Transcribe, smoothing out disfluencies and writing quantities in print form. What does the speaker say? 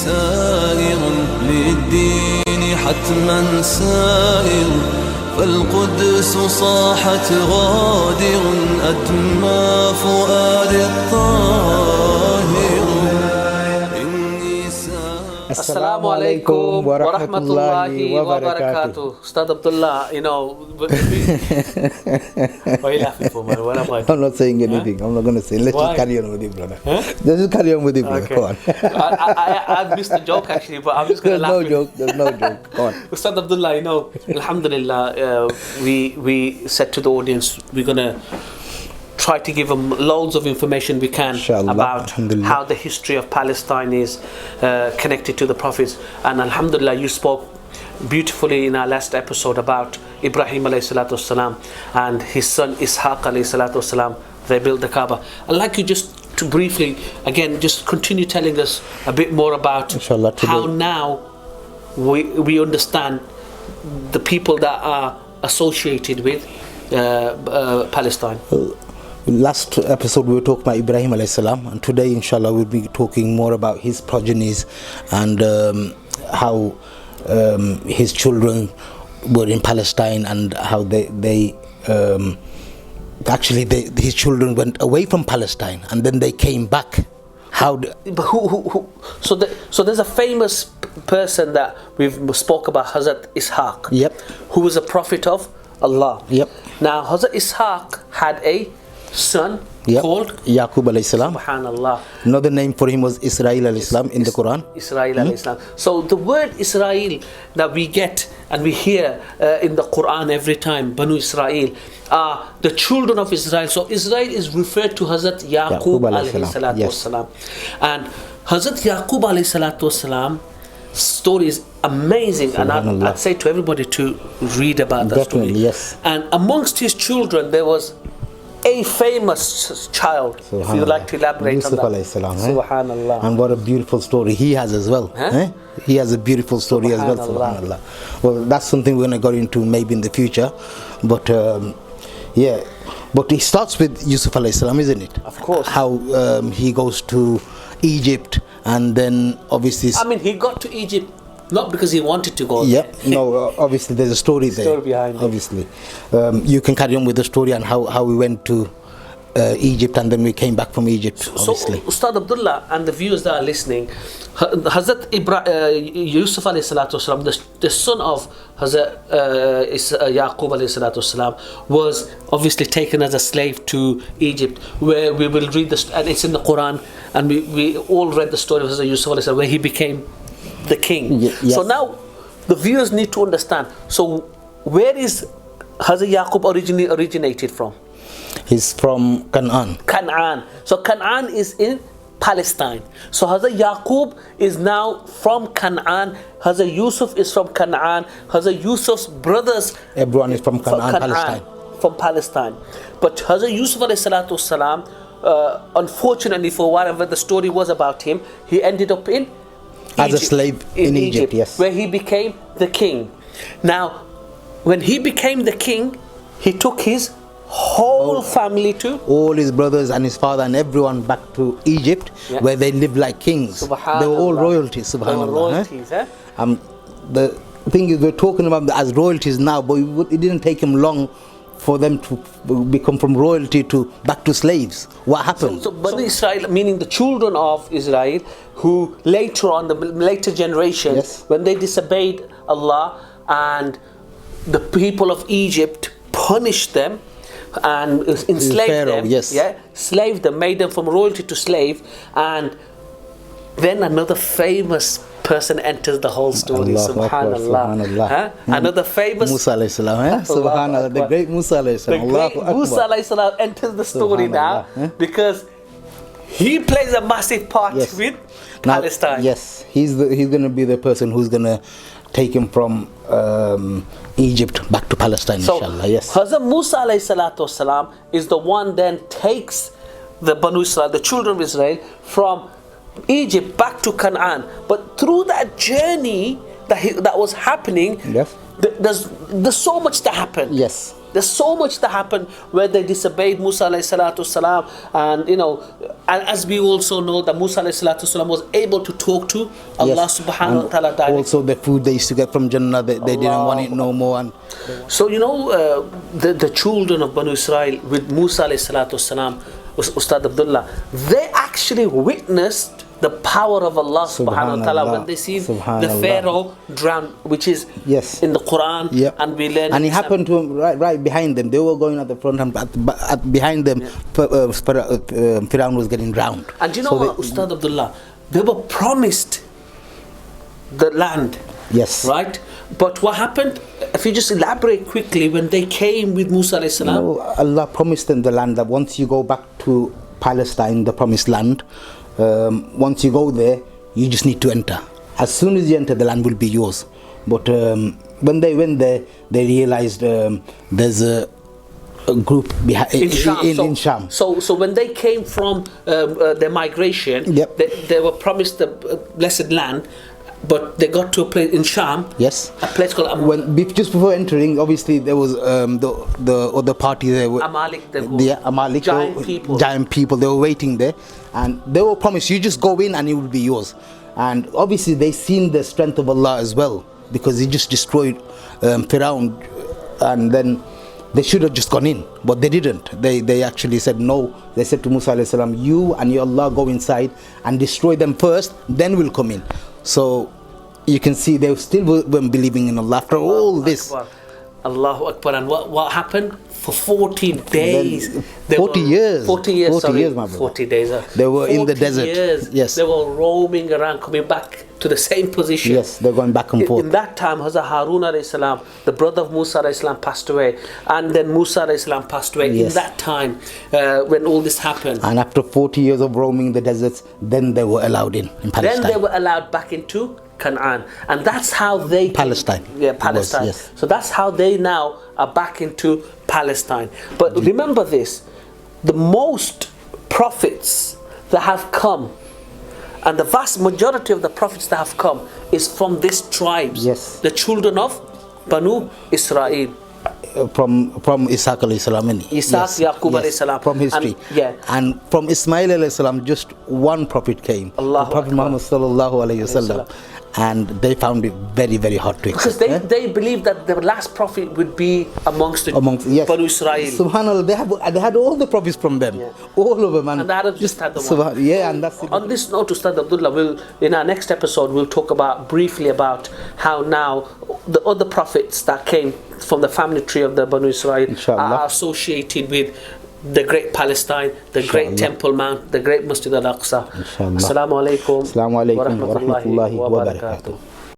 سائر للدين حتما سائر فالقدس صاحت غادر أدمى فؤاد الطاهر. Assalamu alaikum wa rahmatullahi wa barakatuh. Ustadh Abdullah, you know, what are you laughing for, man? What am I? I'm not saying anything. I'm not going to say. Let's just carry on with it, brother. Let's just carry on with it, brother. Okay. Go on. I missed the joke actually, but I'm just going to laugh. There's no joke. Go on. Ustadh Abdullah, you know, alhamdulillah, we said to the audience, we're going to try to give them loads of information we can about how the history of Palestine is connected to the prophets. And alhamdulillah, you spoke beautifully in our last episode about Ibrahim alayhi salatu wasalam and his son Ishaq alayhi salatu wasalam. They built the Kaaba. I'd like you just to briefly, again, just continue telling us a bit more about how now we understand the people that are associated with Palestine. Last episode we were talking about Ibrahim alayhi salam, and today inshallah we'll be talking more about his progenies and how his children were in Palestine and how his children went away from Palestine and then they came back. So there's a famous person that we've spoke about, Hazrat Ishaq. Yep. Who was a prophet of Allah. Yep. Now Hazrat Ishaq had a son called Yaqub alayhi salam. Subhanallah. Another name for him was Israaeel alayhi salam in the Quran. Israaeel alayhi salam. So the word Israaeel that we get and we hear in the Quran every time, Banu Israaeel, are the children of Israel. So Israel is referred to Hazrat Yaqub alayhi salatu wasalam. And Hazrat Yaqub alayhi salatu wasalam story is amazing, and I'd say to everybody to read about that story. Yes. And amongst his children there was a famous child. If you'd like to elaborate Yusuf on that. alayhi salam, Subhanallah. And what a beautiful story he has as well. He has a beautiful story as well. Subhanallah. Well, that's something we're going to go into maybe in the future. But but he starts with Yusuf alayhi salam, isn't it? Of course. How he goes to Egypt and then obviously... I mean, he got to Egypt not because he wanted to go there. No, obviously there's a story there. Story behind it. Obviously. You can carry on with the story and how we went to Egypt and then we came back from Egypt, obviously. So, Ustadh Abdullah and the viewers that are listening, Hazrat Yusuf alayhi salatu wasalam, the son of Hazrat Yaqub alayhi salatu wasalam, was obviously taken as a slave to Egypt, where we will read this, and it's in the Quran, and we all read the story of Hazrat Yusuf alayhi salam, where he became the king. Yes. So now the viewers need to understand, so where is Hazrat Yaqub originally originated from? He's from Canaan. So Canaan is in Palestine. So Hazrat Yaqub is now from Canaan. Hazrat Yusuf is from Canaan. Hazrat Yusuf's brothers, everyone is from Canaan, from Palestine. But Hazrat Yusuf alayhi salatu wasalam, unfortunately for whatever the story was about him, he ended up in as a slave in Egypt, yes, where he became the king. Now, when he became the king, he took his whole family to, all his brothers and his father and everyone, back to Egypt, where they lived like kings. They were all royalties. Subhanallah. The thing is, we're talking about them as royalties now, but it didn't take him long for them to become from royalty to back to slaves. What happened? So Banu Israel, meaning the children of Israel, who later on, the later generation, when they disobeyed Allah and the people of Egypt punished them and enslaved them, slaved them, made them from royalty to slave, and then another famous person enters the whole story. Subhanallah. Another famous Musa alayhi salam. Subhanallah, the great Musa alayhi salam. The great Musa alayhi salam enters the story now, because he plays a massive part with Palestine. Yes, he's going to be the person who's going to take him from Egypt back to Palestine, inshallah. Yes. Hazrat Musa alayhi salatu wasalam is the one then takes the Banu Israel, the children of Israel, from Egypt back to Canaan. But through that journey that was happening, there's so much to happen. Yes. There's so much that happened where they disobeyed Musa alayhi salatu salam, and as we also know that Musa alayhi salatu salam was able to talk to Allah subhanahu wa ta'ala directly. Also the food they used to get from Jannah, they didn't want it no more. And so the children of Banu Israel with Musa alayhi salatu salam, Ustadh Abdullah, they actually witnessed the power of Allah subhanahu wa ta'ala when they see the Pharaoh drown, which is in the Quran, and we learn. And it happened to them right behind them. They were going at the front, and behind them, Pharaoh was getting drowned. And you know what, Ustadh Abdullah, they were promised the land. Yes. Right? But what happened, if you just elaborate quickly, when they came with Musa alayhi salam, Allah promised them the land, that once you go back to Palestine, the promised land, once you go there, you just need to enter. As soon as you enter, the land will be yours. But when they went there, they realized there's a group in Sham. So when they came from their migration, they were promised the blessed land, but they got to a place in Sham. Yes. A place called just before entering, obviously there was the other party there. Amalek. Amalek. Giant people. They were waiting there, and they were promised, you just go in and it will be yours. And obviously they seen the strength of Allah as well, because He just destroyed Pharaoh, and then they should have just gone in, but they didn't. They actually said no. They said to Musa alayhi salam, you and your Allah go inside and destroy them first, then we'll come in. So you can see they still weren't believing in Allah after all this. Allahu Akbar. And what happened? For 40 days. 40 years. 40 years, my brother. 40 days. They were in the desert. Years, yes. They were roaming around, coming back to the same position. Yes, they're going back and forth. In that time, Hazrat Haroon alayhi salam, the brother of Musa alayhi salam, passed away. And then Musa alayhi salam passed away. Yes. In that time, when all this happened. And after 40 years of roaming the deserts, then they were allowed in Palestine. Then they were allowed back into Canaan. And that's how they... Palestine. Palestine. Yes. So that's how they now are back into Palestine. But remember this, the most prophets that have come, and the vast majority of the prophets that have come, is from these tribes. Yes. The children of Banu Israel. From Ishaq alayhi salam. Ishaq, Yaqub alayhi salam. From history. And from Ismail alayhi salam, just one prophet came. Allah the Prophet Muhammad sallallahu alayhi wasallam. And they found it very, very hard to accept. Because they believed that the last prophet would be amongst Banu Israel. Subhanallah, they had all the prophets from them. All of them. And the Arabs just had the one. And that's it. On this note, Ustadh Abdullah, in our next episode, we'll talk briefly about how now the other prophets that came from the family tree of the Banu Israel are associated with the great Palestine, the great Temple Mount, the great Masjid al Aqsa. Inshallah. Assalamu alaikum wa rahmatullahi wa barakatuh.